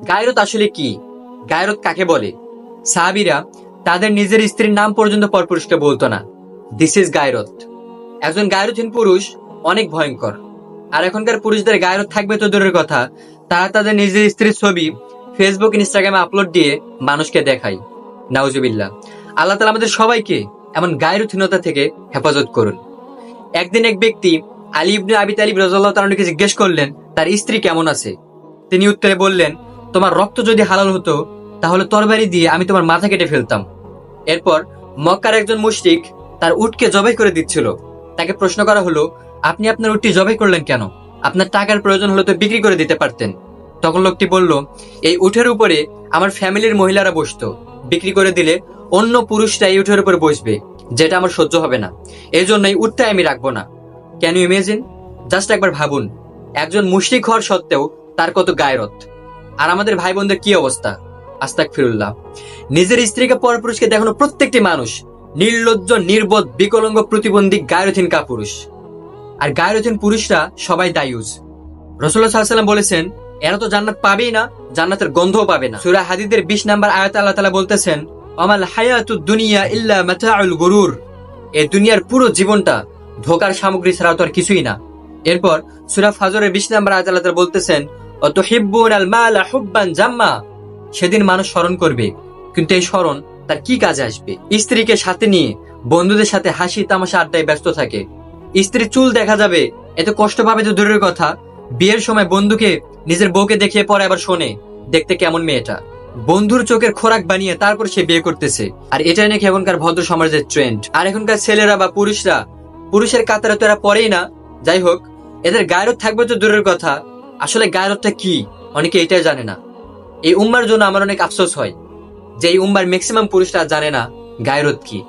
গায়রত আসলে কি? গায়রত কাকে বলে? সাহাবীরা তাদের নিজের স্ত্রীর নাম পর্যন্ত পরপুরুষকে বলতো না। দিস ইজ গায়রত। একজন গায়রতহীন পুরুষ অনেক ভয়ঙ্কর। আর এখনকার পুরুষদের গায়রত থাকবে তো দূরের কথা, তারা তাদের নিজের স্ত্রীর ছবি ফেসবুক ইনস্টাগ্রামে আপলোড দিয়ে মানুষকে দেখায়। নাউজুবিল্লাহ। আল্লাহ তাআলা আমাদের সবাইকে এমন গায়রতহীনতা থেকে হেফাজত করুন। একদিন এক ব্যক্তি আলী ইবনে আবি তালিব রাদিয়াল্লাহু তাআলা আনহুকে জিজ্ঞেস করলেন তার স্ত্রী কেমন আছে। তিনি উত্তরে বললেন, তোমার রক্ত যদি হালাল হতো তাহলে তরবারি দিয়ে আমি তোমার মাথা কেটে ফেলতাম। এরপর মক্কার একজন মুশরিক তার উটকে জবাই করে দিচ্ছিল। তাকে প্রশ্ন করা হলো, আপনি আপনার উটটি জবাই করলেন কেন? আপনার টাকার প্রয়োজন হলে তো বিক্রি করে দিতে পারতেন। তখন লোকটি বলল, এই উটের উপরে আমার ফ্যামিলির মহিলারা বসতো, বিক্রি করে দিলে অন্য পুরুষরা এই উটের উপরে বসবে, যেটা আমার সহ্য হবে না, এই জন্যই উটটাই আমি রাখবো না। Can you imagine? জাস্ট একবার ভাবুন, একজন মুশরিক হওয়ার সত্ত্বেও তার কত গায়রত। আর আমাদের ভাই বোনদের কি অবস্থা! আস্তাগফিরুল্লাহ। নিজের স্ত্রীকে পরপুরুষকে দেখানো প্রত্যেকটি মানুষ নির্লজ্জ, নির্বোধ, বিকলঙ্গ, প্রতিবন্ধী, গায়রথীন কাপুরুষ। আর গায়রথীন পুরুষরা সবাই দায়ুজ। রাসূলুল্লাহ সাল্লাল্লাহু আলাইহি ওয়াসাল্লাম বলেছেন, এরা তো জান্নাত পাবেই না, জান্নাতের গন্ধও পাবে না। সূরা হাদীদের 20 নম্বর আয়াতে আল্লাহ তাআলা বলতেছেন, আমাল হায়াতুদ দুনিয়া ইল্লা মাতাউল গুরুর। এই দুনিয়ার পুরো জীবনটা ধোকার সামগ্রী ছাড়া তো আর কিছুই না। এরপর সূরা ফাজরের 20 নম্বর আয়াতে আল্লাহ তাআলা বলতেছেন, অতুহিব্বুনাল মালা হুব্বান জাম্মা। সেদিন মানুষ স্মরণ করবে, কিন্তু এই স্মরণ তার কি কাজে আসবে? স্ত্রীকে সাথে নিয়ে বন্ধুদের সাথে হাসি তামাশা আড্ডায় ব্যস্ত থাকে। স্ত্রীর চুল দেখা যাবে, এত কষ্ট পাবে তো দূরের কথা, বিয়ের সময় বন্ধুকে নিজের বউকে দেখিয়ে পরে আবার শোনে দেখতে কেমন মেয়েটা। বন্ধুর চোখের খোরাক বানিয়ে তারপর সে বিয়ে করতেছে। আর এটাই নাকি এখনকার ভদ্র সমাজের ট্রেন্ড। আর এখনকার ছেলেরা বা পুরুষরা পুরুষের কাতারে তো এরা পড়েই না। যাই হোক, এদের গায়রত থাকবে তো দূরের কথা, আসলে গায়রতটা কি অনেকে এটাই জানে না। এই উম্মার জন্য আমার অনেক আফসোস হয় যে এই উম্মার ম্যাক্সিমাম পুরুষরা জানে না গায়রত কি।